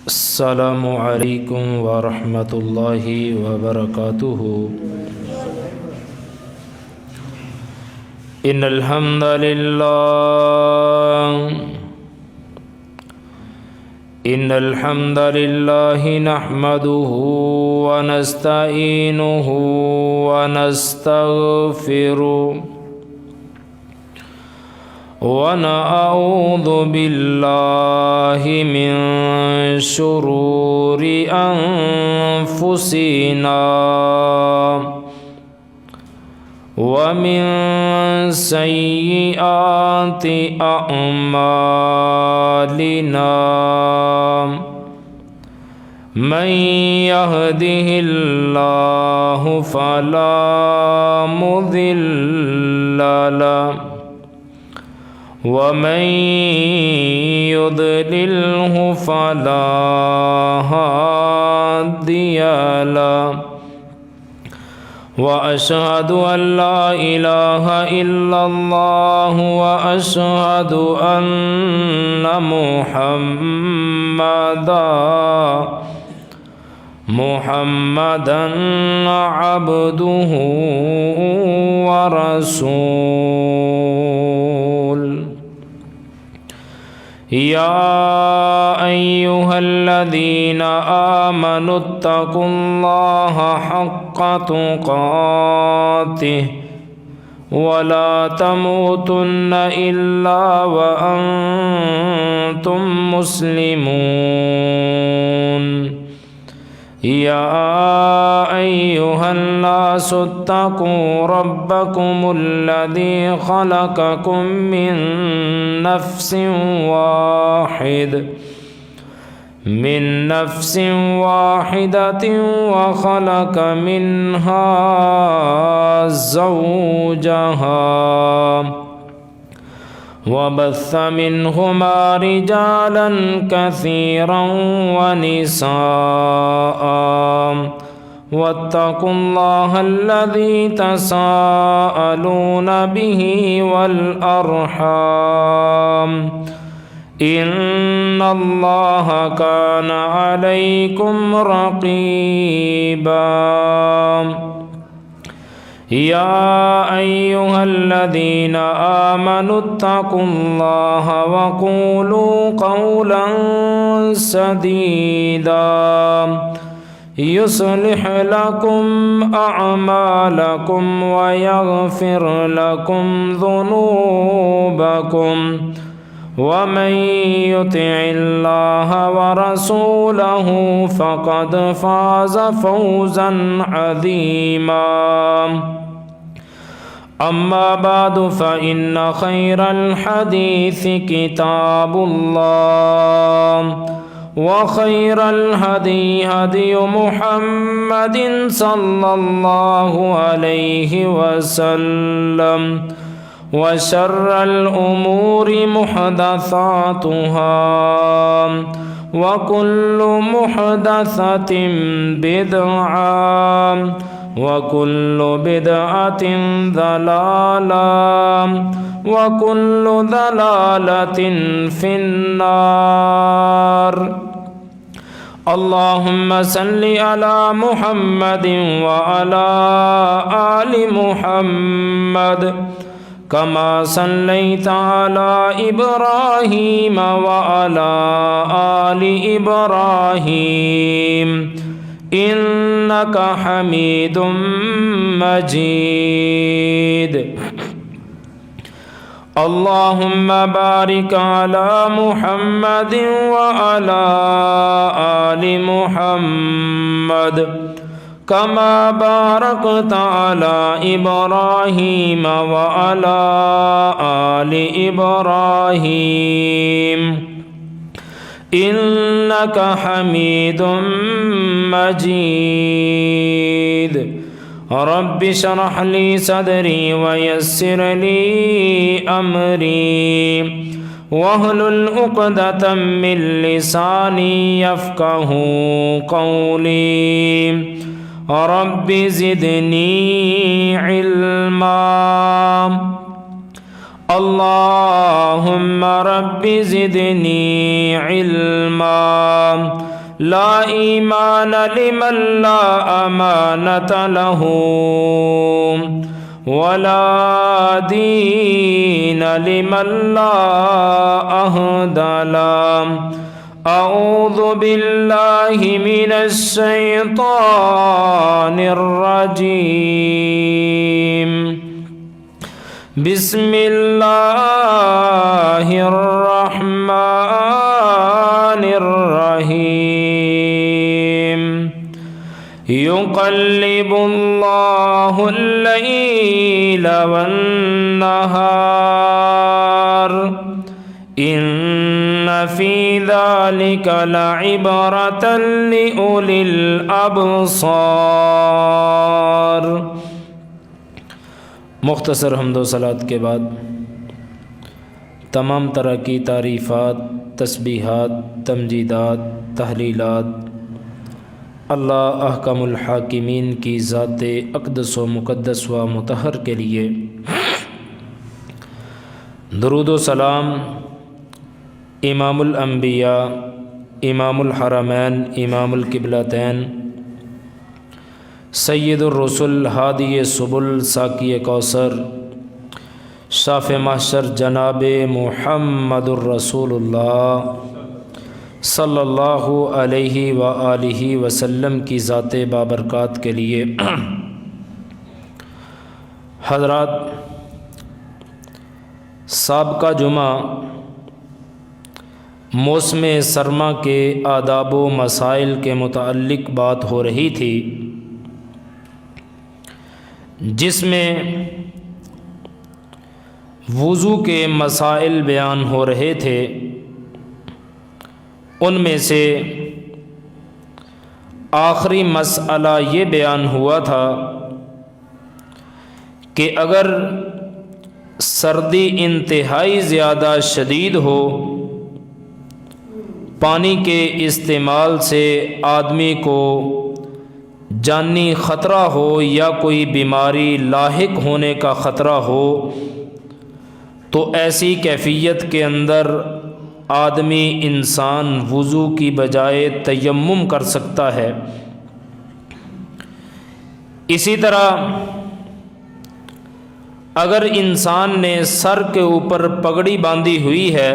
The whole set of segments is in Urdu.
السلام علیکم ورحمۃ اللہ وبرکاتہ۔ ان الحمد للہ نحمده ونستعینه ونستغفره ونعوذ باللہ من شرور انفسنا ومن سیئات اعمالنا من يهده اللہ فلا مضل له ومن يضلله فلا هادي له وأشهد أن لا إله إلا الله وأشهد أن محمدا عبده ورسوله۔ يا أيها الذين آمنوا اتقوا الله حق تقاته ولا تموتن إلا وأنتم مسلمون۔ يا أيها الناس اتقوا ربكم الذي خلقكم من نفس واحدة وخلق منها زوجها وبث منهما رجالا كثيرا ونساء واتقوا الله الذي تساءلون به والأرحام إن الله كان عليكم رقيبا۔ يا أيها الذين آمنوا اتقوا الله وقولوا قولا سديدا يصلح لكم أعمالكم ويغفر لكم ذنوبكم ومن يطع الله ورسوله فقد فاز فوزا عظيما۔ أما بعد فإن خير الحديث كتاب الله وخير الهدي هدي محمد صلى الله عليه وسلم وشر الأمور محدثاتها وكل محدثة بدعة وكل بدعة ضلالة وكل ضلالة في النار۔ اللهم صل على محمد وعلى آل محمد كما صليت على إبراهيم وعلى آل إبراهيم إنك حميد مجيد۔ اللهم بارك على محمد وعلى آل محمد كما باركت على إبراهيم وعلى آل إبراهيم إنك حميد مجيد۔ رب اشرح لي صدري ويسر لي أمري واحلل عقدة من لساني يفقه قولي۔ رب زدني علما۔ اللهم رب زدني علما لا ایمان لمن لا امانة له ولا دین لمن لا عہد له اعوذ باللہ من الشیطان الرجیم بسم اللہ الرحمن الرحیم يقلب الله الليل والنهار إن في ذلك لعبرة لأولي الأبصار۔ مختصر حمد و صلات کے بعد تمام طرح کی تعریفات، تسبیحات، تمجیدات، تحلیلات اللہ احکم الحاکمین کی ذات اقدس و مقدس و مطہر کے لیے، درود و سلام امام الانبیاء، امام الحرمین، امام القبلتین، سید الرسل، ہادی سبل، ساقی کوثر، شاف محشر جناب محمد الرسول اللہ صلی اللہ علیہ وآلہ وسلم کی ذات بابرکات کے لیے حضرات، سابقہ جمعہ موسم سرما کے آداب و مسائل کے متعلق بات ہو رہی تھی، جس میں وضو کے مسائل بیان ہو رہے تھے۔ ان میں سے آخری مسئلہ یہ بیان ہوا تھا کہ اگر سردی انتہائی زیادہ شدید ہو، پانی کے استعمال سے آدمی کو جانی خطرہ ہو یا کوئی بیماری لاحق ہونے کا خطرہ ہو، تو ایسی کیفیت کے اندر آدمی انسان وضو کی بجائے تیمم کر سکتا ہے۔ اسی طرح اگر انسان نے سر کے اوپر پگڑی باندھی ہوئی ہے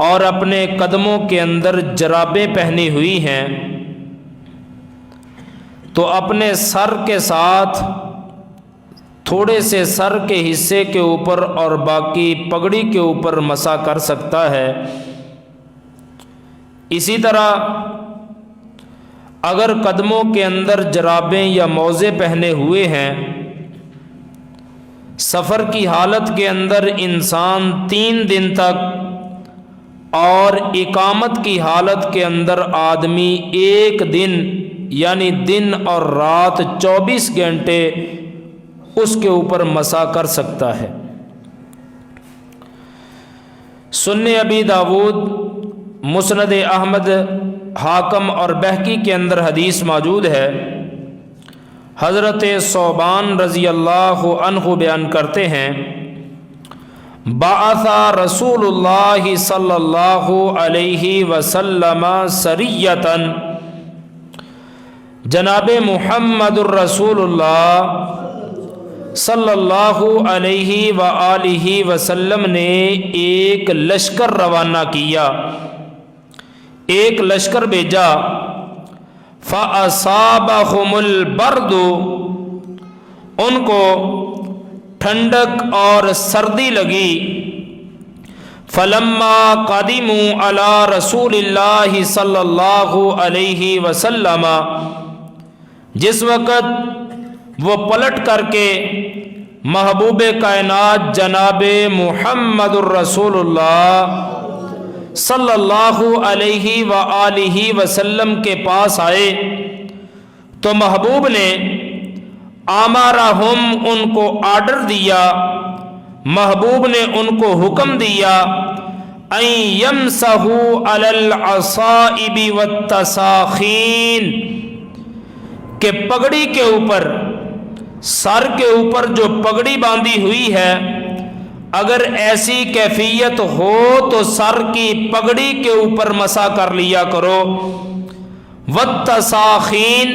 اور اپنے قدموں کے اندر جرابیں پہنی ہوئی ہیں، تو اپنے سر کے ساتھ تھوڑے سے سر کے حصے کے اوپر اور باقی پگڑی کے اوپر مسح کر سکتا ہے۔ اسی طرح اگر قدموں کے اندر جرابیں یا موزے پہنے ہوئے ہیں، سفر کی حالت کے اندر انسان 3 دن تک اور اقامت کی حالت کے اندر آدمی 1 دن یعنی دن اور رات 24 گھنٹے اس کے اوپر مسح کر سکتا ہے۔ سنن ابی داود، مسند احمد، حاکم اور بہقی کے اندر حدیث موجود ہے۔ حضرت ثوبان رضی اللہ عنہ بیان کرتے ہیں، بعث رسول اللہ صلی اللہ علیہ وسلم سریۃً، جناب محمد الرسول اللہ صلی اللہ علیہ وآلہ وسلم نے ایک لشکر روانہ کیا، ایک لشکر بھیجا۔ فَأَصَابَهُمُ الْبَرْدُ، ان کو ٹھنڈک اور سردی لگی۔ فَلَمَّا قَدِمُوا عَلَى رَسُولِ اللَّهِ صلی اللہ علیہ وسلم، جس وقت وہ پلٹ کر کے محبوب کائنات جناب محمد الرسول اللہ صلی اللہ علیہ وآلہ وسلم کے پاس آئے، تو محبوب نے آمارہم، ان کو آرڈر دیا، محبوب نے ان کو حکم دیا، ان یمسحوا علی العصائب والتساخین، کہ پگڑی کے اوپر سر کے اوپر جو پگڑی باندھی ہوئی ہے، اگر ایسی کیفیت ہو تو سر کی پگڑی کے اوپر مسح کر لیا کرو۔ والتساخین،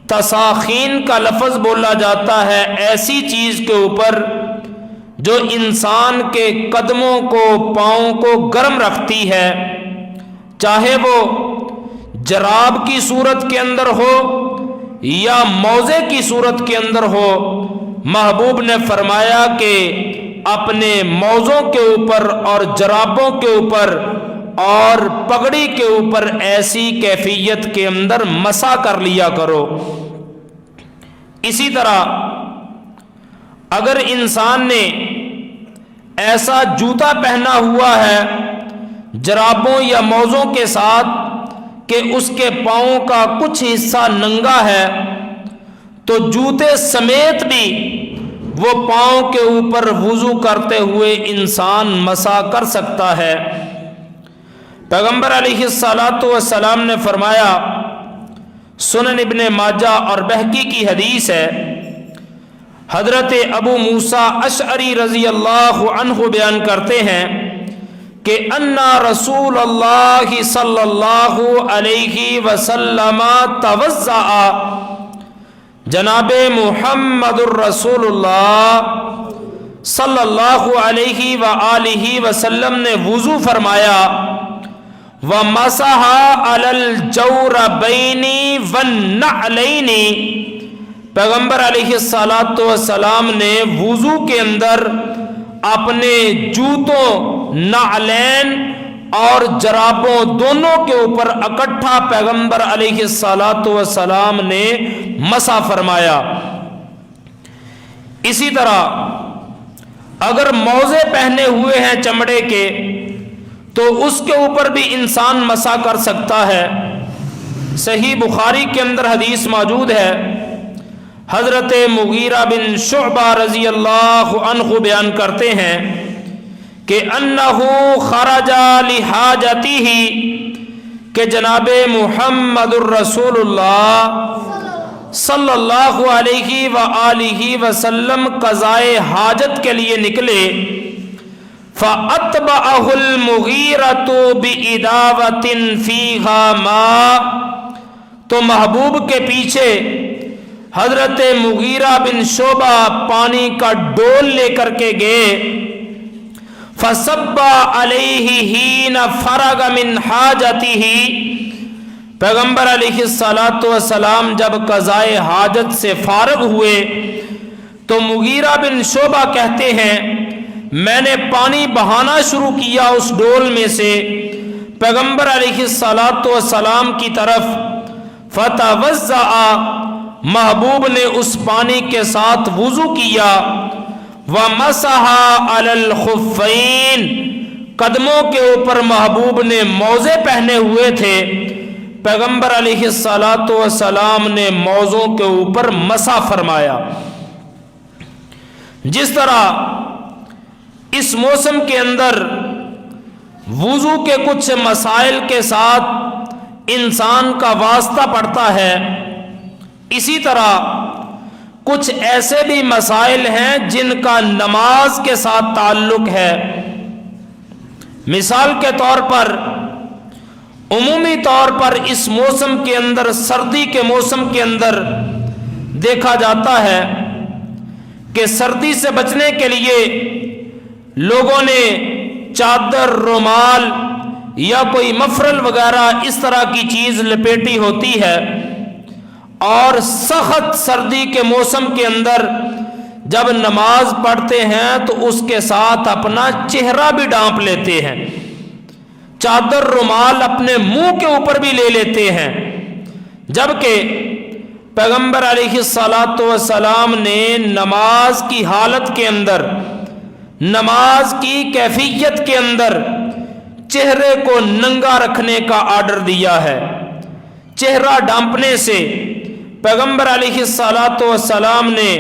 تساخین کا لفظ بولا جاتا ہے ایسی چیز کے اوپر جو انسان کے قدموں کو، پاؤں کو گرم رکھتی ہے، چاہے وہ جراب کی صورت کے اندر ہو یا موزے کی صورت کے اندر ہو۔ محبوب نے فرمایا کہ اپنے موزوں کے اوپر اور جرابوں کے اوپر اور پگڑی کے اوپر ایسی کیفیت کے اندر مسح کر لیا کرو۔ اسی طرح اگر انسان نے ایسا جوتا پہنا ہوا ہے جرابوں یا موزوں کے ساتھ کہ اس کے پاؤں کا کچھ حصہ ننگا ہے، تو جوتے سمیت بھی وہ پاؤں کے اوپر وضو کرتے ہوئے انسان مسح کر سکتا ہے۔ پیغمبر علیہ الصلاۃ والسلام نے فرمایا، سنن ابن ماجہ اور بہقی کی حدیث ہے، حضرت ابو موسیٰ اشعری رضی اللہ عنہ بیان کرتے ہیں کہ ان رسول اللہ صلی اللہ علیہ وسلم توضأ، جناب محمد الرسول اللہ صلی اللہ علیہ وآلہ وسلم نے وضو فرمایا، وَمَسَحَ عَلَى الْجَوْرَبَيْنِ وَالنَّعْلَيْنِ، پیغمبر علیہ الصلاۃ والسلام نے وضو کے اندر اپنے جوتوں، نعلین اور جرابوں دونوں کے اوپر اکٹھا پیغمبر علیہ الصلاۃ والسلام نے مسح فرمایا۔ اسی طرح اگر موزے پہنے ہوئے ہیں چمڑے کے تو اس کے اوپر بھی انسان مسح کر سکتا ہے۔ صحیح بخاری کے اندر حدیث موجود ہے، حضرت مغیرہ بن شعبہ رضی اللہ عنہ بیان کرتے ہیں کہ انہ خرج لحاجتہ، کہ جناب محمد الرسول اللہ صلی اللہ علیہ وآلہ وسلم قضائے حاجت کے لیے نکلے، فَأَتْبَعَهُ الْمُغِيرَةُ بِإِدَاوَةٍ فِيهَا مَاء، تو محبوب کے پیچھے حضرت مغیرہ بن شعبہ پانی کا ڈول لے کر کے گئے، فَصَبَّ عَلَيْهِ حِينَ فَرَغَ مِنْ حَاجَتِهِ، پیغمبر علیہ الصلاۃ والسلام جب قضائے حاجت سے فارغ ہوئے تو مغیرہ بن شعبہ کہتے ہیں میں نے پانی بہانا شروع کیا اس ڈول میں سے پیغمبر علیہ الصلاۃ والسلام کی طرف، فتوضأ، محبوب نے اس پانی کے ساتھ وضو کیا، ومسح علی الخفین، قدموں کے اوپر محبوب نے موزے پہنے ہوئے تھے، پیغمبر علیہ الصلاۃ والسلام نے موزوں کے اوپر مسح فرمایا۔ جس طرح اس موسم کے اندر وضو کے کچھ مسائل کے ساتھ انسان کا واسطہ پڑتا ہے، اسی طرح کچھ ایسے بھی مسائل ہیں جن کا نماز کے ساتھ تعلق ہے۔ مثال کے طور پر عمومی طور پر اس موسم کے اندر، سردی کے موسم کے اندر دیکھا جاتا ہے کہ سردی سے بچنے کے لیے لوگوں نے چادر، رومال یا کوئی مفرل وغیرہ اس طرح کی چیز لپیٹی ہوتی ہے، اور سخت سردی کے موسم کے اندر جب نماز پڑھتے ہیں تو اس کے ساتھ اپنا چہرہ بھی ڈھانپ لیتے ہیں، چادر، رومال اپنے منہ کے اوپر بھی لے لیتے ہیں، جبکہ پیغمبر علیہ الصلاۃ والسلام نے نماز کی حالت کے اندر، نماز کی کیفیت کے اندر چہرے کو ننگا رکھنے کا آرڈر دیا ہے۔ چہرہ ڈھانپنے سے پیغمبر علیہ الصلاۃ والسلام نے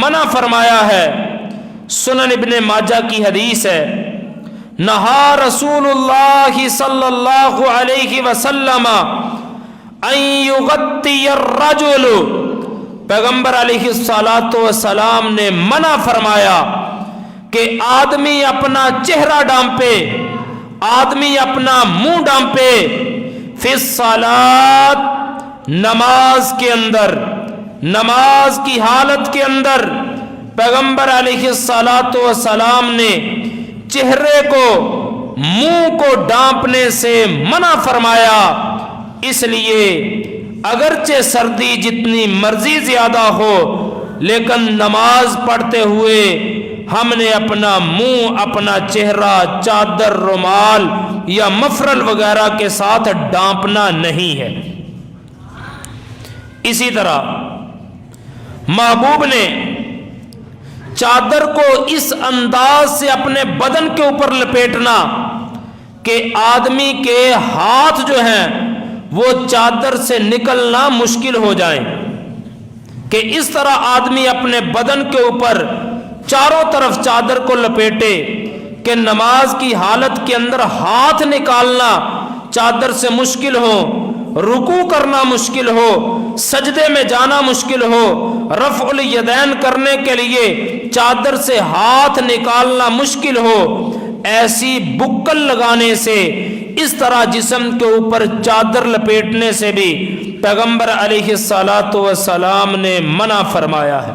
منع فرمایا ہے۔ سنن ابن ماجہ کی حدیث ہے، نہا رسول اللہ صلی اللہ علیہ وسلم ان یغطی الرجل پیغمبر علیہ الصلوۃ والسلام نے منع فرمایا کہ آدمی اپنا چہرہ ڈانپے، آدمی اپنا منہ ڈانپے فی الصلاۃ، نماز کے اندر، نماز کی حالت کے اندر پیغمبر علیہ الصلوۃ والسلام نے چہرے کو، منہ کو ڈانپنے سے منع فرمایا۔ اس لیے اگرچہ سردی جتنی مرضی زیادہ ہو، لیکن نماز پڑھتے ہوئے ہم نے اپنا منہ، اپنا چہرہ چادر، رومال یا مفرل وغیرہ کے ساتھ ڈانپنا نہیں ہے۔ اسی طرح محبوب نے چادر کو اس انداز سے اپنے بدن کے اوپر لپیٹنا کہ آدمی کے ہاتھ جو ہیں وہ چادر سے نکلنا مشکل ہو جائیں، کہ اس طرح آدمی اپنے بدن کے اوپر چاروں طرف چادر کو لپیٹے کہ نماز کی حالت کے اندر ہاتھ نکالنا چادر سے مشکل ہو، رکوع کرنا مشکل ہو، سجدے میں جانا مشکل ہو، رفع الیدین کرنے کے لیے چادر سے ہاتھ نکالنا مشکل ہو، ایسی بکل لگانے سے، اس طرح جسم کے اوپر چادر لپیٹنے سے بھی پیغمبر علیہ الصلوۃ والسلام نے منع فرمایا ہے۔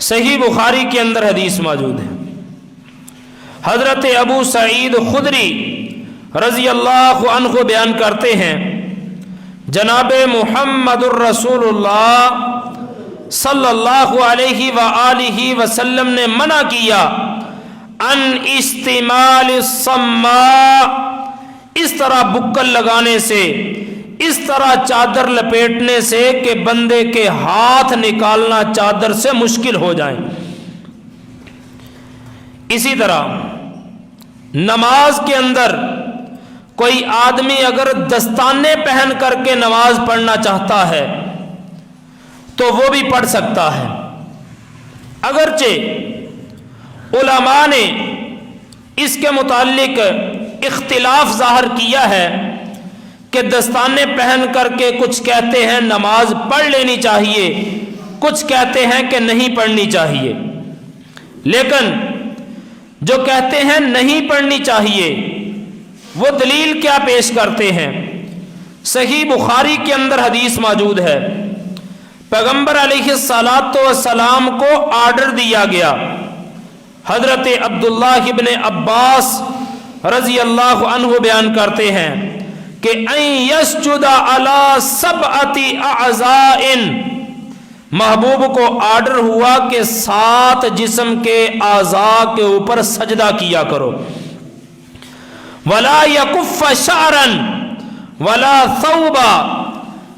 صحیح بخاری کے اندر حدیث موجود ہے، حضرت ابو سعید خدری رضی اللہ عنہ بیان کرتے ہیں، جناب محمد الرسول اللہ صلی اللہ علیہ وآلہ وسلم نے منع کیا ان استعمال الصماء، اس طرح بکل لگانے سے، اس طرح چادر لپیٹنے سے کہ بندے کے ہاتھ نکالنا چادر سے مشکل ہو جائیں۔ اسی طرح نماز کے اندر کوئی آدمی اگر دستانے پہن کر کے نماز پڑھنا چاہتا ہے تو وہ بھی پڑھ سکتا ہے، اگرچہ علماء نے اس کے متعلق اختلاف ظاہر کیا ہے کہ دستانے پہن کر کے کچھ کہتے ہیں نماز پڑھ لینی چاہیے، کچھ کہتے ہیں کہ نہیں پڑھنی چاہیے، لیکن جو کہتے ہیں نہیں پڑھنی چاہیے وہ دلیل کیا پیش کرتے ہیں؟ صحیح بخاری کے اندر حدیث موجود ہے، پیغمبر علیہ الصلوۃ والسلام کو آرڈر دیا گیا، حضرت عبداللہ ابن عباس رضی اللہ عنہ بیان کرتے ہیں کہ ان یسجد علی سبعۃ اعضاء، محبوب کو آرڈر ہوا کہ 7 جسم کے اعضاء کے اوپر سجدہ کیا کرو، ولا یکف شعرا ولا ثوبا،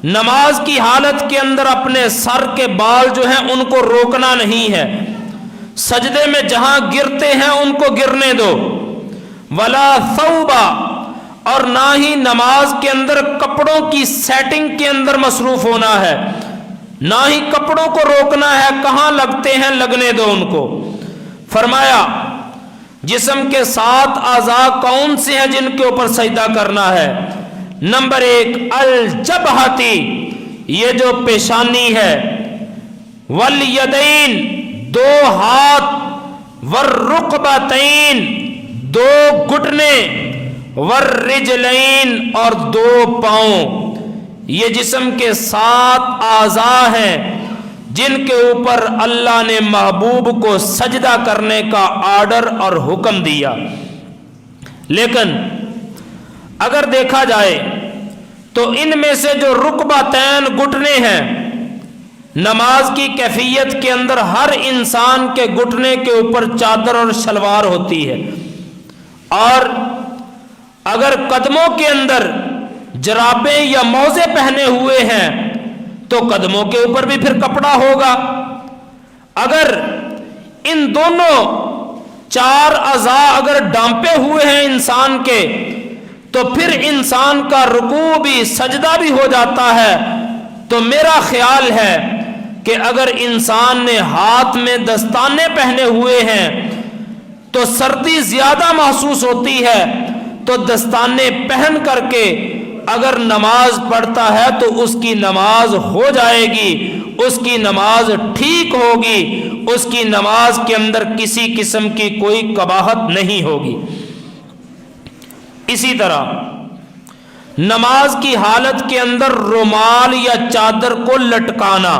نماز کی حالت کے اندر اپنے سر کے بال جو ہیں ان کو روکنا نہیں ہے، سجدے میں جہاں گرتے ہیں ان کو گرنے دو، ولا ثوبا، اور نہ ہی نماز کے اندر کپڑوں کی سیٹنگ کے اندر مصروف ہونا ہے، نہ ہی کپڑوں کو روکنا ہے، کہاں لگتے ہیں لگنے دو ان کو۔ فرمایا جسم کے 7 اعضاء کون سے ہیں جن کے اوپر سجدہ کرنا ہے؟ نمبر 1 الجبہتی، یہ جو پیشانی ہے، والیدین، 2 ہاتھ، والرکبتین، 2 گھٹنے، والرجلین، اور 2 پاؤں، یہ جسم کے 7 اعضاء ہیں جن کے اوپر اللہ نے محبوب کو سجدہ کرنے کا آرڈر اور حکم دیا۔ لیکن اگر دیکھا جائے تو ان میں سے جو رکبتین، گھٹنے ہیں، نماز کی کیفیت کے اندر ہر انسان کے گھٹنے کے اوپر چادر اور شلوار ہوتی ہے، اور اگر قدموں کے اندر جرابیں یا موزے پہنے ہوئے ہیں تو قدموں کے اوپر بھی پھر کپڑا ہوگا۔ اگر ان دونوں 4 اعضاء اگر ڈانپے ہوئے ہیں انسان کے تو پھر انسان کا رکوع بھی، سجدہ بھی ہو جاتا ہے۔ تو میرا خیال ہے کہ اگر انسان نے ہاتھ میں دستانے پہنے ہوئے ہیں تو سردی زیادہ محسوس ہوتی ہے، تو دستانے پہن کر کے اگر نماز پڑھتا ہے تو اس کی نماز ہو جائے گی، اس کی نماز ٹھیک ہوگی، اس کی نماز کے اندر کسی قسم کی کوئی قباحت نہیں ہوگی۔ اسی طرح نماز کی حالت کے اندر رومال یا چادر کو لٹکانا،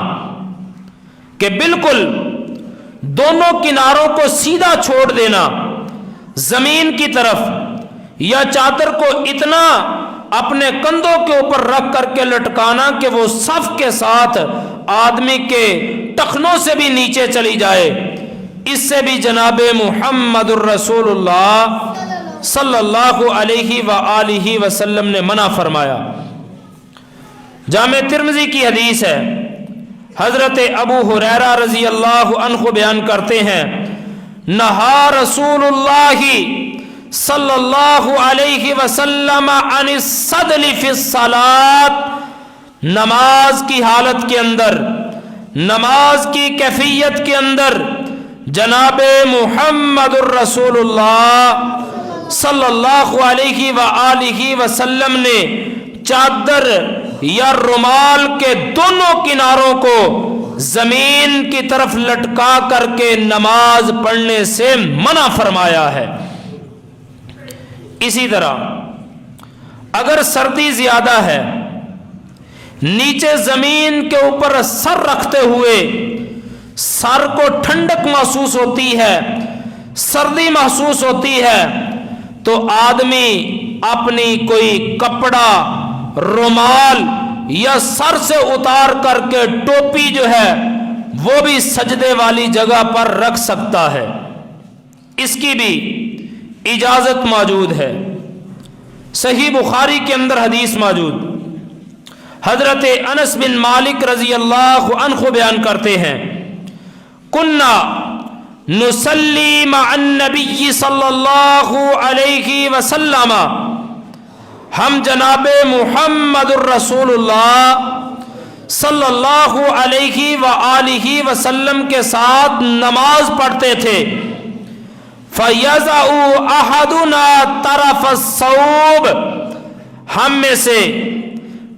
کہ بالکل دونوں کناروں کو سیدھا چھوڑ دینا زمین کی طرف، یا چادر کو اتنا اپنے کندھوں کے اوپر رکھ کر کے لٹکانا کہ وہ صف کے ساتھ آدمی کے ٹخنوں سے بھی نیچے چلی جائے، اس سے بھی جناب محمد الرسول اللہ صلی اللہ علیہ وآلہ وسلم نے منع فرمایا۔ جامع ترمذی کی حدیث ہے، حضرت ابو ہریرہ رضی اللہ عنہ بیان کرتے ہیں، نہا رسول اللہ صلی اللہ علیہ وسلم عن السدل فی الصلاۃ، نماز کی حالت کے اندر، نماز کی کیفیت کے اندر جناب محمد الرسول اللہ صلی اللہ علیہ وآلہ وسلم نے چادر یا رومال کے دونوں کناروں کو زمین کی طرف لٹکا کر کے نماز پڑھنے سے منع فرمایا ہے۔ اسی طرح اگر سردی زیادہ ہے، نیچے زمین کے اوپر سر رکھتے ہوئے سر کو ٹھنڈک محسوس ہوتی ہے، سردی محسوس ہوتی ہے، تو آدمی اپنی کوئی کپڑا، رومال یا سر سے اتار کر کے ٹوپی جو ہے وہ بھی سجدے والی جگہ پر رکھ سکتا ہے، اس کی بھی اجازت موجود ہے۔ صحیح بخاری کے اندر حدیث موجود، حضرت انس بن مالک رضی اللہ عنہ بیان کرتے ہیں، کننا نصلی مع النبی صلی اللہ علیہ وسلم، ہم جناب محمد الرسول اللہ صلی اللہ علیہ وآلہ وسلم کے ساتھ نماز پڑھتے تھے، فَيَزَعُ أَحَدُنَا طَرَفَ الثَّوْبِ، ہم میں سے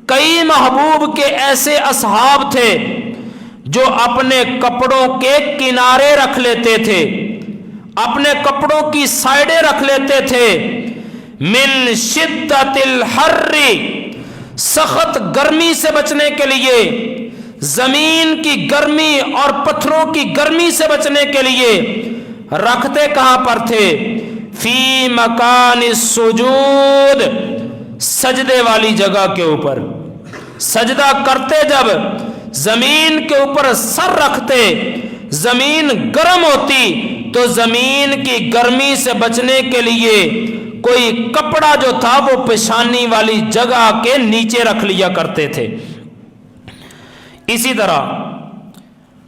کئی محبوب کے ایسے اصحاب تھے جو اپنے کپڑوں کے کنارے رکھ لیتے تھے، اپنے کپڑوں کی سائڈیں رکھ لیتے تھے، من شدت الحر، سخت گرمی سے بچنے کے لیے، زمین کی گرمی اور پتھروں کی گرمی سے بچنے کے لیے رکھتے کہاں پر تھے؟ فی مکان السجود، سجدے والی جگہ کے اوپر، سجدہ کرتے جب زمین کے اوپر سر رکھتے، زمین گرم ہوتی تو زمین کی گرمی سے بچنے کے لیے کوئی کپڑا جو تھا وہ پیشانی والی جگہ کے نیچے رکھ لیا کرتے تھے۔ اسی طرح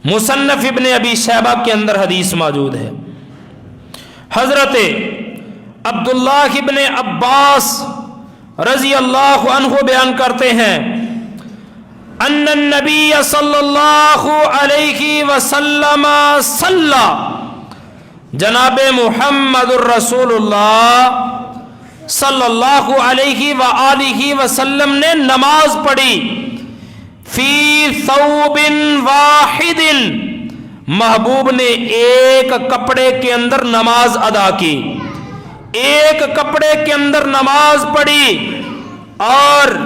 مصنف ابن ابی شیبہ کے اندر حدیث موجود ہے، حضرت عبداللہ ابن عباس رضی اللہ عنہ بیان کرتے ہیں، ان النبی صلی اللہ علیہ وسلم صلی، جناب محمد الرسول اللہ صلی اللہ علیہ وآلہ وسلم نے نماز پڑھی، فی ثوب واحد، محبوب نے ایک کپڑے کے اندر نماز ادا کی، ایک کپڑے کے اندر نماز پڑھی، اور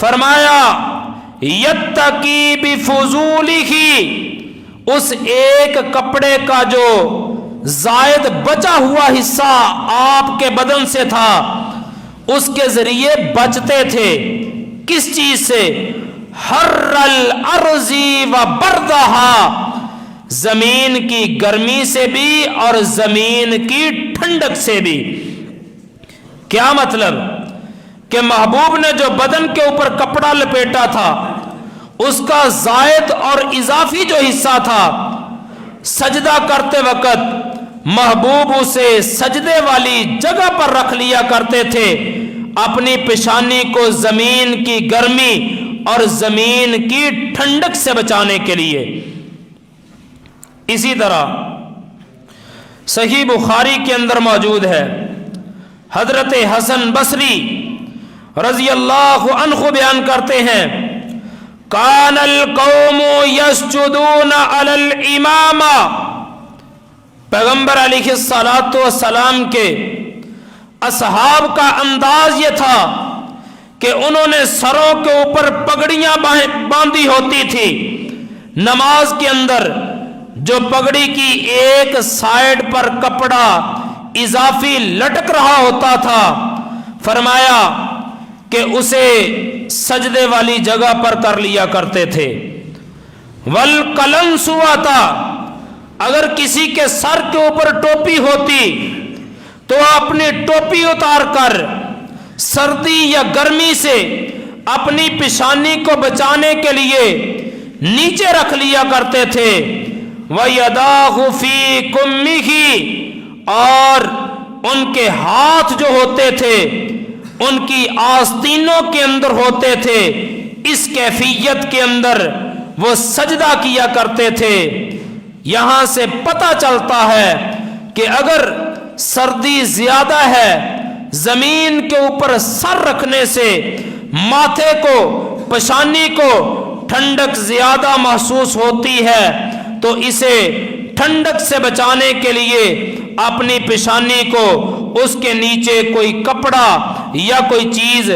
فرمایا یتقی بفضولہ، اس ایک کپڑے کا جو زائد بچا ہوا حصہ آپ کے بدن سے تھا اس کے ذریعے بچتے تھے، کس چیز سے؟ حر الارض و بردہا، زمین کی گرمی سے بھی اور زمین کی ٹھنڈک سے بھی۔ کیا مطلب؟ کہ محبوب نے جو بدن کے اوپر کپڑا لپیٹا تھا اس کا زائد اور اضافی جو حصہ تھا، سجدہ کرتے وقت محبوب اسے سجدے والی جگہ پر رکھ لیا کرتے تھے، اپنی پیشانی کو زمین کی گرمی اور زمین کی ٹھنڈک سے بچانے کے لیے۔ اسی طرح صحیح بخاری کے اندر موجود ہے، حضرت حسن بصری رضی اللہ عنہ بیان کرتے ہیں کان القوم یسجدون علی الامام، پیغمبر علیہ الصلاۃ والسلام کے اصحاب کا انداز یہ تھا کہ انہوں نے سروں کے اوپر پگڑیاں باندھی ہوتی تھی، نماز کے اندر جو پگڑی کی ایک سائیڈ پر کپڑا اضافی لٹک رہا ہوتا تھا، فرمایا کہ اسے سجدے والی جگہ پر کر لیا کرتے تھے۔ والقلنس ہوا تھا، اگر کسی کے سر کے اوپر ٹوپی ہوتی تو اپنی ٹوپی اتار کر سردی یا گرمی سے اپنی پیشانی کو بچانے کے لیے نیچے رکھ لیا کرتے تھے۔ وَيَدَاهُ فِي كُمِّهِ، اور ان کے ہاتھ جو ہوتے تھے ان کی آستینوں کے اندر ہوتے تھے، اس کیفیت کے اندر وہ سجدہ کیا کرتے تھے۔ یہاں سے پتہ چلتا ہے کہ اگر سردی زیادہ ہے، زمین کے اوپر سر رکھنے سے ماتھے کو، پیشانی کو ٹھنڈک زیادہ محسوس ہوتی ہے، تو اسے ٹھنڈک سے بچانے کے لیے اپنی پیشانی کو اس کے نیچے کوئی کپڑا یا کوئی چیز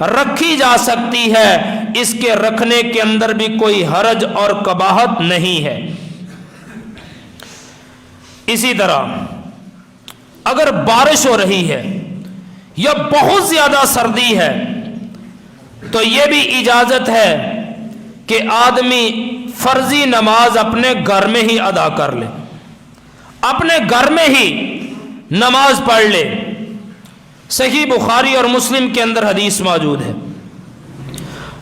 رکھی جا سکتی ہے، اس کے رکھنے کے اندر بھی کوئی حرج اور قباحت نہیں ہے۔ اسی طرح اگر بارش ہو رہی ہے یا بہت زیادہ سردی ہے تو یہ بھی اجازت ہے کہ آدمی فرضی نماز اپنے گھر میں ہی ادا کر لے، اپنے گھر میں ہی نماز پڑھ لے۔ صحیح بخاری اور مسلم کے اندر حدیث موجود ہے،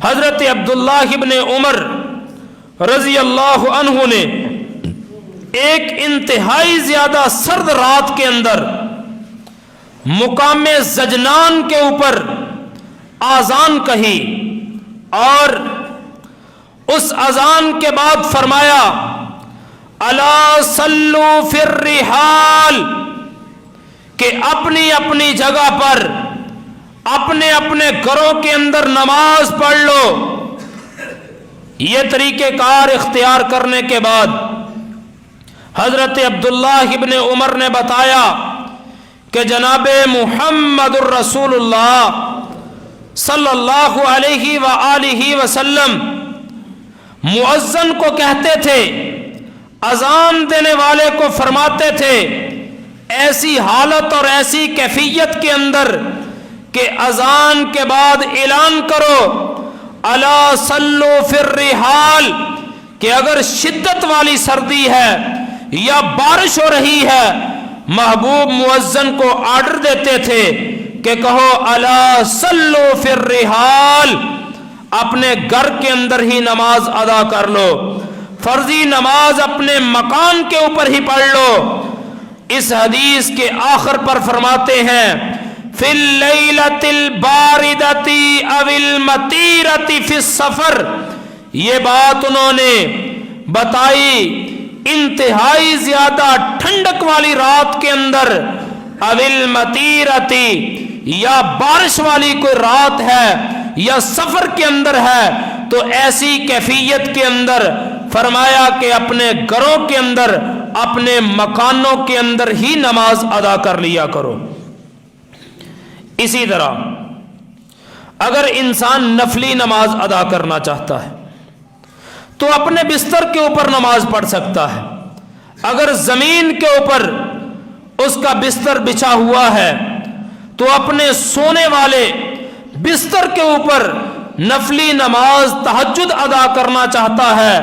حضرت عبداللہ ابن عمر رضی اللہ عنہ نے ایک انتہائی زیادہ سرد رات کے اندر مقام زجنان کے اوپر آذان کہی، اور اس اذان کے بعد فرمایا الا صلو فی الرحال، کہ اپنی اپنی جگہ پر اپنے اپنے گھروں کے اندر نماز پڑھ لو۔ یہ طریقہ کار اختیار کرنے کے بعد حضرت عبداللہ ابن عمر نے بتایا کہ جناب محمد الرسول اللہ صلی اللہ علیہ وآلہ وسلم مؤذن کو کہتے تھے، اذان دینے والے کو فرماتے تھے ایسی حالت اور ایسی کیفیت کے اندر کہ اذان کے بعد اعلان کرو الا صلو فی الرحال، کہ اگر شدت والی سردی ہے یا بارش ہو رہی ہے، محبوب مؤذن کو آرڈر دیتے تھے کہ کہو الا صلو فی الرحال، اپنے گھر کے اندر ہی نماز ادا کر لو، فرضی نماز اپنے مکان کے اوپر ہی پڑھ لو۔ اس حدیث کے آخر پر فرماتے ہیں فی اللیلۃ الباردۃ او المطیرۃ فی السفر، یہ بات انہوں نے بتائی انتہائی زیادہ ٹھنڈک والی رات کے اندر، او المطیرۃ، یا بارش والی کوئی رات ہے یا سفر کے اندر ہے، تو ایسی کیفیت کے اندر فرمایا کہ اپنے گھروں کے اندر، اپنے مکانوں کے اندر ہی نماز ادا کر لیا کرو۔ اسی طرح اگر انسان نفلی نماز ادا کرنا چاہتا ہے تو اپنے بستر کے اوپر نماز پڑھ سکتا ہے۔ اگر زمین کے اوپر اس کا بستر بچھا ہوا ہے تو اپنے سونے والے بستر کے اوپر نفلی نماز تہجد ادا کرنا چاہتا ہے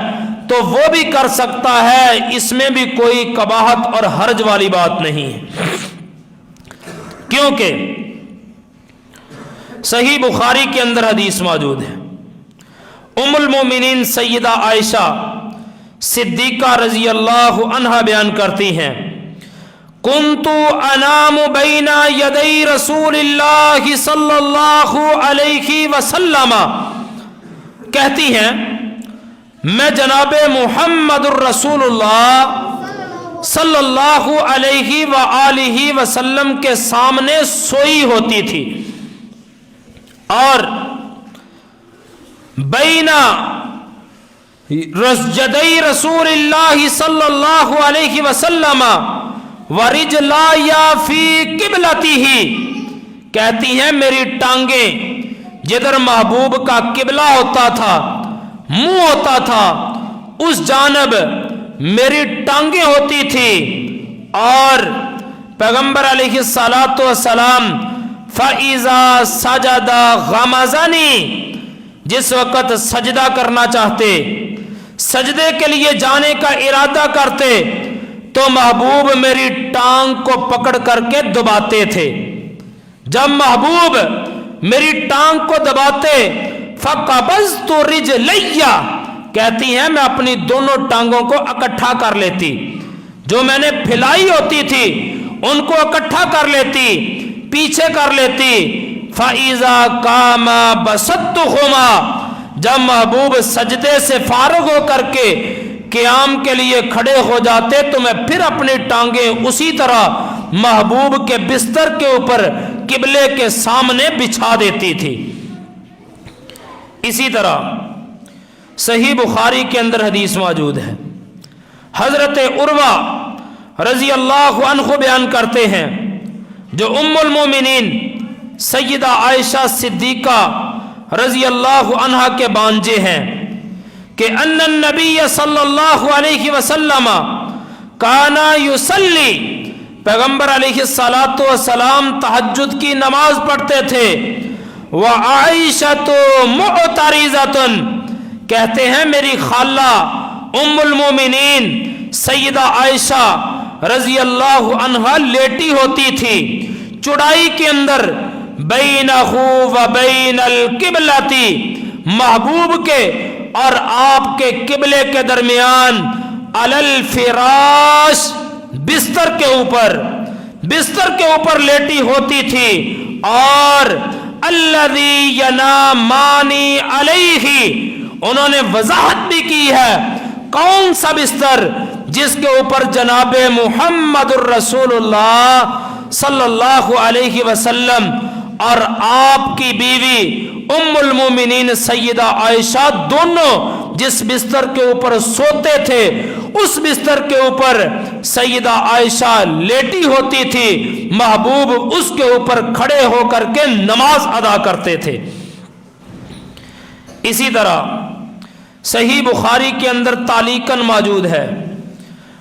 تو وہ بھی کر سکتا ہے، اس میں بھی کوئی قباحت اور حرج والی بات نہیں ہے، کیونکہ صحیح بخاری کے اندر حدیث موجود ہے، ام المومنین سیدہ عائشہ صدیقہ رضی اللہ عنہا بیان کرتی ہیں کنت انام بین یدی رسول اللہ صلی اللہ علیہ وسلم، کہتی ہیں میں جناب محمد الرسول اللہ صلی اللہ علیہ وآلہ وسلم کے سامنے سوئی ہوتی تھی، اور بینا رسجدی رسول اللہ صلی اللہ علیہ وسلم ورجلایا فی قبلتہ، کہتی ہیں میری ٹانگیں جدھر محبوب کا قبلہ ہوتا تھا، منہ ہوتا تھا، اس جانب میری ٹانگیں ہوتی تھی، اور پیغمبر علیہ الصلاۃ والسلام فَإِذَا سَجَدَ غَمَزَنِي، جس وقت سجدہ کرنا چاہتے، سجدے کے لیے جانے کا ارادہ کرتے، تو محبوب میری ٹانگ کو پکڑ کر کے دباتے تھے۔ جب محبوب میری ٹانگ کو دباتے فَقَبَضْتُ رِجْلَيَّ، کہتی ہیں میں اپنی دونوں ٹانگوں کو اکٹھا کر لیتی، جو میں نے پھیلائی ہوتی تھی ان کو اکٹھا کر لیتی، پیچھے کر لیتی۔ فَإِذَا قَامَ بَسَطْتُهُمَا، جب محبوب سجدے سے فارغ ہو کر کے قیام کے لیے کھڑے ہو جاتے تو میں پھر اپنی ٹانگیں اسی طرح محبوب کے بستر کے اوپر قبلے کے سامنے بچھا دیتی تھی۔ اسی طرح صحیح بخاری کے اندر حدیث موجود ہے، حضرت عروہ رضی اللہ عنہ بیان کرتے ہیں، جو ام المومنین سیدہ عائشہ صدیقہ رضی اللہ عنہا کے بانجے ہیں، کہ ان النبی صلی اللہ علیہ وسلم کانا یصلی، پیغمبر علیہ الصلاۃ والسلام تہجد کی نماز پڑھتے تھے، وعائشۃ معترضۃ، کہتے ہیں میری خالہ ام المومنین سیدہ عائشہ رضی اللہ عنہا لیٹی ہوتی تھی چڑائی کے اندر، بینہ و بین القبلۃ، محبوب کے اور آپ کے قبلے کے درمیان، علی الفراش، بستر کے اوپر لیٹی ہوتی تھی، اور الذی ینامانی علیہ، انہوں نے وضاحت بھی کی ہے کون سا بستر جس کے اوپر جناب محمد الرسول اللہ صلی اللہ علیہ وسلم اور آپ کی بیوی ام المومنین سیدہ عائشہ دونوں جس بستر کے اوپر سوتے تھے، اس بستر کے اوپر سیدہ عائشہ لیٹی ہوتی تھی، محبوب اس کے اوپر کھڑے ہو کر کے نماز ادا کرتے تھے۔ اسی طرح صحیح بخاری کے اندر تعلیقاً موجود ہے،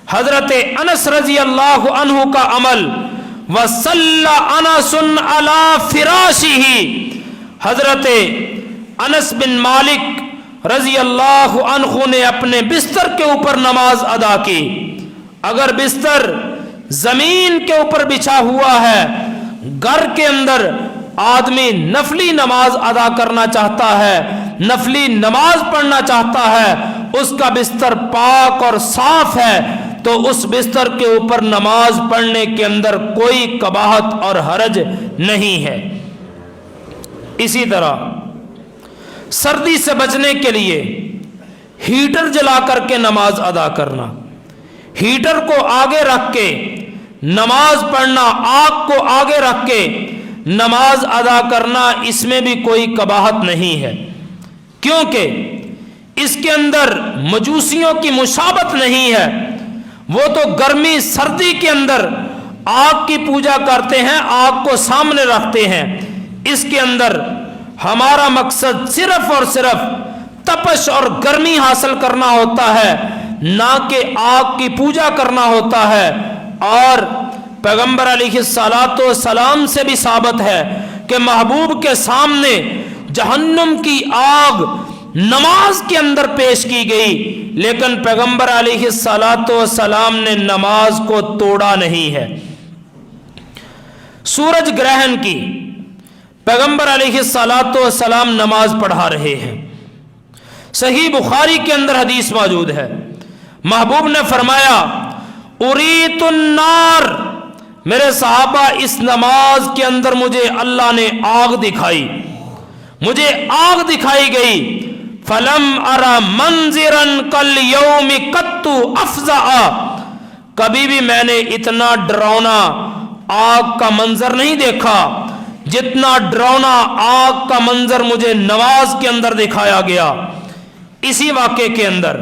حضرت انس رضی اللہ عنہ کا عمل، وَصَلَّ أَنَسٌ عَلَى فِرَاشِهِ، حضرت انس بن مالک رضی اللہ عنہ نے اپنے بستر کے اوپر نماز ادا کی۔ اگر بستر زمین کے اوپر بچھا ہوا ہے، گھر کے اندر آدمی نفلی نماز ادا کرنا چاہتا ہے، نفلی نماز پڑھنا چاہتا ہے، اس کا بستر پاک اور صاف ہے، تو اس بستر کے اوپر نماز پڑھنے کے اندر کوئی قباحت اور حرج نہیں ہے۔ اسی طرح سردی سے بچنے کے لیے ہیٹر جلا کر کے نماز ادا کرنا، ہیٹر کو آگے رکھ کے نماز پڑھنا، آگ کو آگے رکھ کے نماز ادا کرنا، اس میں بھی کوئی قباحت نہیں ہے، کیونکہ اس کے اندر مجوسیوں کی مشابہت نہیں ہے۔ وہ تو گرمی سردی کے اندر آگ کی پوجا کرتے ہیں، آگ کو سامنے رکھتے ہیں، اس کے اندر ہمارا مقصد صرف اور صرف تپش اور گرمی حاصل کرنا ہوتا ہے، نہ کہ آگ کی پوجا کرنا ہوتا ہے۔ اور پیغمبر علیہ الصلاۃ والسلام سے بھی ثابت ہے کہ محبوب کے سامنے جہنم کی آگ نماز کے اندر پیش کی گئی، لیکن پیغمبر علیہ الصلاۃ والسلام نے نماز کو توڑا نہیں ہے۔ سورج گرہن کی پیغمبر علیہ الصلاۃ والسلام نماز پڑھا رہے ہیں، صحیح بخاری کے اندر حدیث موجود ہے، محبوب نے فرمایا اریت النار، میرے صحابہ اس نماز کے اندر مجھے اللہ نے آگ دکھائی، مجھے آگ دکھائی گئی، فلم ارى منظرا کالیوم قط افزع، کبھی بھی میں نے اتنا ڈراؤنا آگ کا منظر نہیں دیکھا جتنا ڈراؤنا آگ کا منظر مجھے نماز کے اندر دکھایا گیا۔ اسی واقعے کے اندر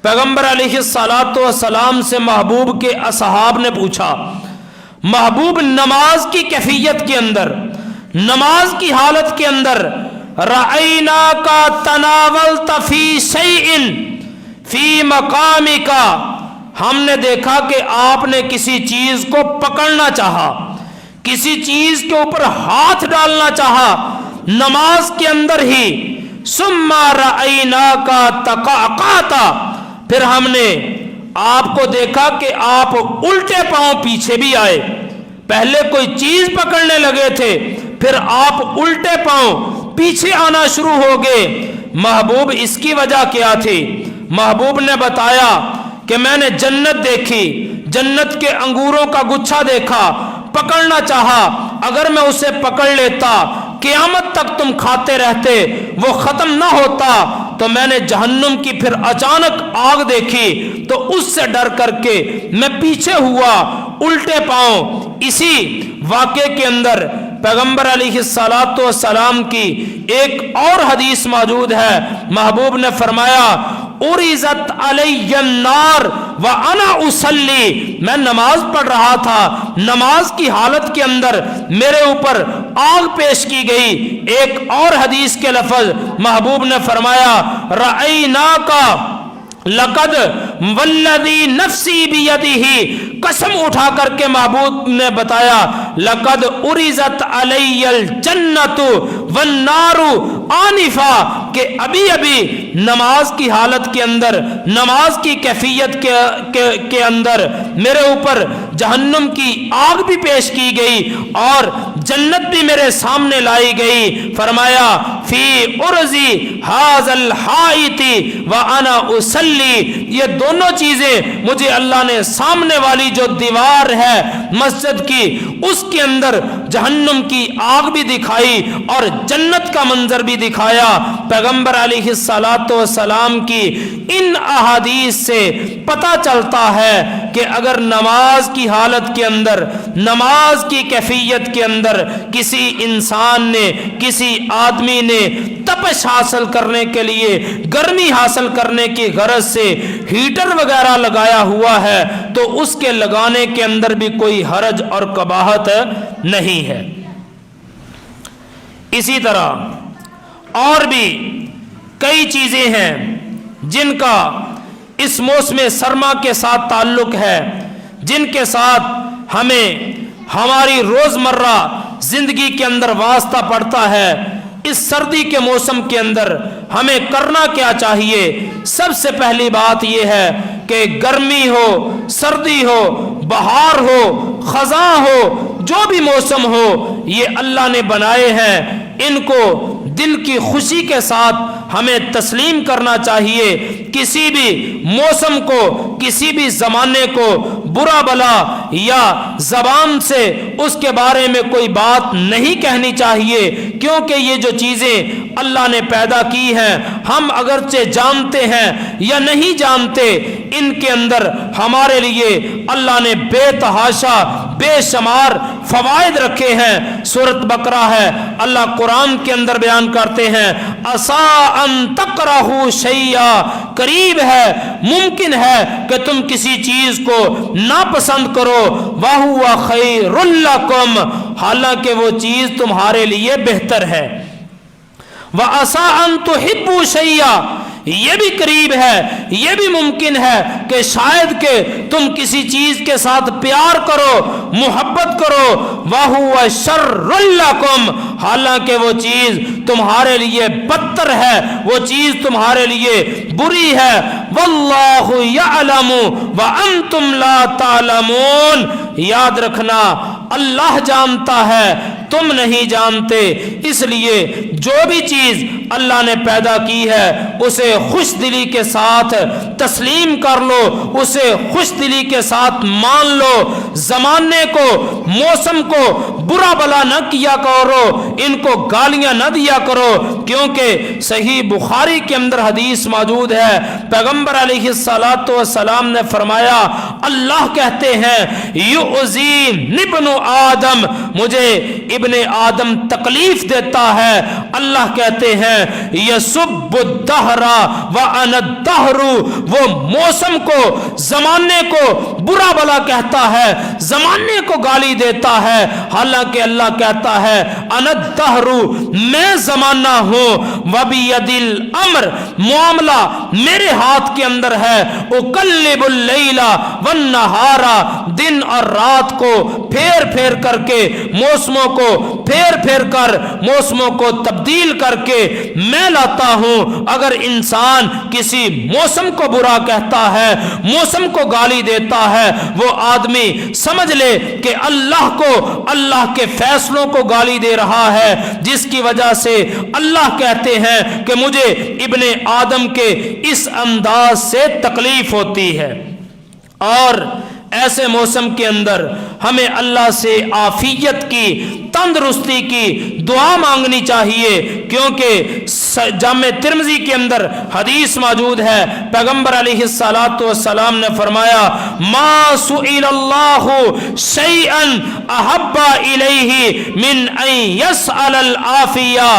پیغمبر علیہ الصلاۃ والسلام سے محبوب کے اصحاب نے پوچھا، محبوب نماز کی کیفیت کے اندر، نماز کی حالت کے اندر، رأیناک تناولت فی شیء فی مقامک، ہم نے دیکھا کہ آپ نے کسی چیز کو پکڑنا چاہا، کسی چیز کے اوپر ہاتھ ڈالنا چاہا نماز کے اندر ہی، ثم رأیناک تقعقعت، پھر ہم نے آپ کو دیکھا کہ آپ الٹے پاؤں پیچھے بھی آئے، پہلے کوئی چیز پکڑنے لگے تھے، پھر آپ الٹے پاؤں پیچھے آنا شروع ہو گئے۔ محبوب اس کی وجہ کیا تھی؟ محبوب نے بتایا کہ میں نے جنت دیکھی، جنت کے انگوروں کا گچھا دیکھا، پکڑنا چاہا، اگر میں اسے پکڑ لیتا قیامت تک تم کھاتے رہتے، وہ ختم نہ ہوتا، تو میں نے جہنم کی پھر اچانک آگ دیکھی تو اس سے ڈر کر کے میں پیچھے ہوا الٹے پاؤں۔ اسی واقعے کے اندر پیغمبر علیہ الصلاۃ والسلام کی ایک اور حدیث موجود ہے، محبوب نے فرمایا اُرِزَتْ عَلَيَّ النَّارُ وَأَنَا أُصَلِّي، میں نماز پڑھ رہا تھا، نماز کی حالت کے اندر میرے اوپر آگ پیش کی گئی۔ ایک اور حدیث کے لفظ محبوب نے فرمایا رأیناک لقد والذی نفسی بیدہ، قسم اٹھا کر کے محبوب نے بتایا لقد اُرِزَتْ عَلَيَّ الْجَنَّةُ وَالنَّارُ آنِفًا، کہ ابھی ابھی نماز کی حالت کے اندر، نماز کی کیفیت کے اندر میرے اوپر جہنم کی آگ بھی پیش کی گئی اور جنت بھی میرے سامنے لائی گئی۔ فرمایا فی ارضی ھذا الحائط وانا اصلی، یہ دونوں چیزیں مجھے اللہ نے سامنے والی جو دیوار ہے مسجد کی اس کے اندر جہنم کی آگ بھی دکھائی اور جنت کا منظر بھی دکھایا۔ پیغمبر علیہ الصلاۃ والسلام کی ان احادیث سے پتہ چلتا ہے کہ اگر نماز کی حالت کے اندر، نماز کی کیفیت کے اندر کسی انسان نے، کسی آدمی نے تپش حاصل کرنے کے لیے، گرمی حاصل کرنے کی غرض سے ہیٹر وغیرہ لگایا ہوا ہے تو اس کے لگانے کے اندر بھی کوئی حرج اور قباحت نہیں ہے۔ اسی طرح اور بھی کئی چیزیں ہیں جن کا اس موسم سرما کے ساتھ تعلق ہے، جن کے ساتھ ہمیں ہماری روزمرہ زندگی کے اندر واسطہ پڑتا ہے۔ اس سردی کے موسم کے اندر ہمیں کرنا کیا چاہیے؟ سب سے پہلی بات یہ ہے کہ گرمی ہو، سردی ہو، بہار ہو، خزاں ہو، جو بھی موسم ہو، یہ اللہ نے بنائے ہیں، ان کو دل کی خوشی کے ساتھ ہمیں تسلیم کرنا چاہیے۔ کسی بھی موسم کو، کسی بھی زمانے کو برا بلا یا زبان سے اس کے بارے میں کوئی بات نہیں کہنی چاہیے، کیونکہ یہ جو چیزیں اللہ نے پیدا کی ہیں، ہم اگرچہ جانتے ہیں یا نہیں جانتے، ان کے اندر ہمارے لیے اللہ نے بے تحاشا بے شمار فوائد رکھے ہیں۔ سورۃ بقرہ ہے، اللہ قرآن کے اندر بیان کرتے ہیں عَسَىٰ أَن تَكْرَهُوا شَيْئًا، قریب ہے، ممکن ہے کہ تم کسی چیز کو ناپسند کرو، وَهُوَ خَيْرٌ لَكُمْ، حالانکہ وہ چیز تمہارے لیے بہتر ہے۔ وَعَسَىٰ أَن تُحِبُّوا شَيْئًا، یہ بھی قریب ہے، یہ بھی ممکن ہے کہ شاید کہ تم کسی چیز کے ساتھ پیار کرو، محبت کرو، وَهُوَ شَرٌّ لَكُمْ، حالانکہ وہ چیز تمہارے لیے بدتر ہے، وہ چیز تمہارے لیے بری ہے۔ وَاللَّهُ يَعْلَمُ وَأَنْتُمْ لَا تَعْلَمُونَ، یاد رکھنا اللہ جانتا ہے، تم نہیں جانتے، اس لیے جو بھی چیز اللہ نے پیدا کی ہے اسے خوش دلی کے ساتھ تسلیم کر لو، اسے خوش دلی کے ساتھ مان لو، زمانے کو موسم کو برا بلا نہ کیا کرو، ان کو گالیاں نہ دیا کرو، کیونکہ صحیح بخاری کے اندر حدیث موجود ہے، پیغمبر علیہ الصلاۃ والسلام نے فرمایا اللہ کہتے ہیں یؤذین ابن آدم، مجھے ابن آدم تکلیف دیتا ہے، اللہ کہتے ہیں یسب الدہر وانا الدہر، وہ موسم کو زمانے کو برا بلا کہتا ہے، زمانے کو گالی دیتا ہے، حالانکہ اللہ کہتا ہے انا الدہر، میں زمانہ ہوں، وبید الامر، معاملہ میرے ہاتھ کے اندر ہے، اقلب اللیل والنہار، دن اور رات کو پھیر پھیر کر کے موسموں کو پھیر پھیر کر موسموں کو تبدیل کر کے میں لاتا ہوں۔ اگر انسان کسی موسم کو برا کہتا ہے، موسم کو گالی دیتا ہے، وہ آدمی سمجھ لے کہ اللہ کو، اللہ کے فیصلوں کو گالی دے رہا ہے، جس کی وجہ سے اللہ کہتے ہیں کہ مجھے ابن آدم کے اس انداز سے تکلیف ہوتی ہے۔ اور ایسے موسم کے اندر ہمیں اللہ سے عافیت کی، تندرستی کی دعا مانگنی چاہیے، کیونکہ جامع ترمذی کے اندر حدیث موجود ہے، پیغمبر علیہ الصلاۃ والسلام نے فرمایا ما سئل اللہ شیئا احب الیہ من ان یسأل العافیہ،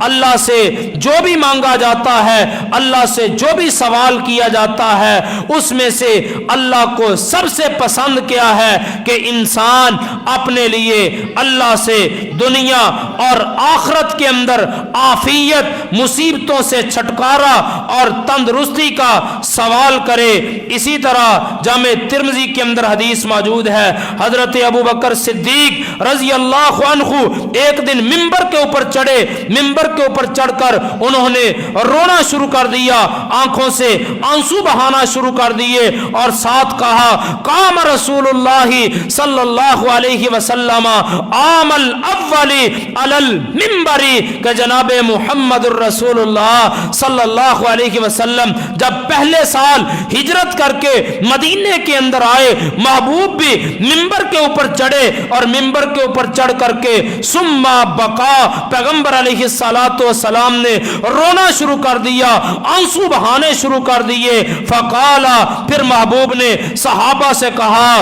اللہ سے جو بھی مانگا جاتا ہے، اللہ سے جو بھی سوال کیا جاتا ہے، اس میں سے اللہ کو سب سے پسند کیا ہے کہ انسان اپنے لیے اللہ سے دنیا اور آخرت کے اندر عافیت، مصیبتوں سے چھٹکارا اور تندرستی کا سوال کرے۔ اسی طرح جامع ترمذی کے اندر حدیث موجود ہے، حضرت ابوبکر صدیق رضی اللہ عنہ ایک دن ممبر کے اوپر چڑھے، ممبر کے اوپر چڑھ کر انہوں نے رونا شروع کر دیا، آنکھوں سے آنسو بہانا شروع کر دیے، اور ساتھ کہا قام رسول اللہ صلی اللہ علیہ وسلم عام الاول علی المنبر، کہ جناب محمد الرسول اللہ صلی اللہ علیہ وسلم جب پہلے سال ہجرت کر کے مدینے کے اندر آئے، محبوب بھی منبر کے اوپر چڑھے، اور منبر کے اوپر چڑھ کر کے ثم بقا، پیغمبر علیہ الصلوۃ والسلام نے رونا شروع کر دیا، آنسو بہانے شروع کر دیے، فقال، پھر محبوب نے صحابہ سے کہا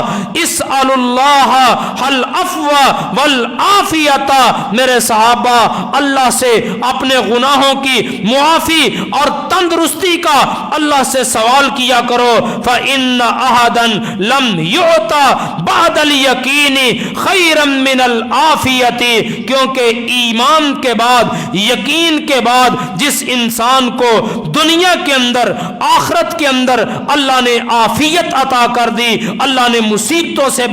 اسأل اللہ العفو والعافیت، میرے صحابہ اللہ سے اپنے گناہوں کی معافی اور تندرستی کا اللہ سے سوال کیا کرو، فإن أحدا لم يعط بعد اليقین خیرا من العافیت، کیونکہ ایمان کے بعد، یقین کے بعد جس انسان کو دنیا کے اندر، آخرت کے اندر اللہ نے عافیت عطا کر دی، اللہ نے مصیبتوں سے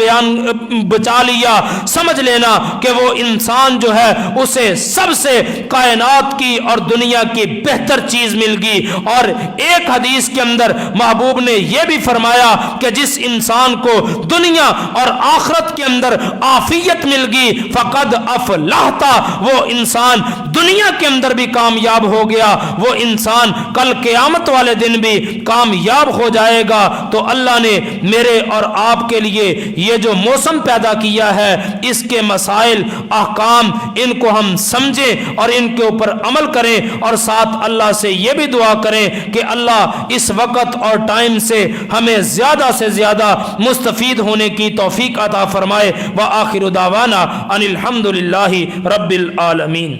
بچا لیا، سمجھ لینا کہ وہ انسان جو ہے اسے سب سے کائنات کی اور دنیا کی بہتر چیز مل گئی۔ اور ایک حدیث کے اندر محبوب نے یہ بھی فرمایا کہ جس انسان کو دنیا اور آخرت کے اندر عافیت مل گئی فقد افلحتا، وہ انسان دنیا کے اندر بھی کامیاب ہو گیا، وہ انسان کل قیامت والے دن بھی کامیاب ہو جائے گا۔ تو اللہ نے میرے اور آپ کے لیے یہ جو موسم پیدا کیا ہے، اس کے مسائل، احکام، ان کو ہم سمجھیں اور ان کے اوپر عمل کریں، اور ساتھ اللہ سے یہ بھی دعا کریں کہ اللہ اس وقت اور ٹائم سے ہمیں زیادہ سے زیادہ مستفید ہونے کی توفیق عطا فرمائے۔ وآخر دعوانا ان الحمد للہ رب العالمین۔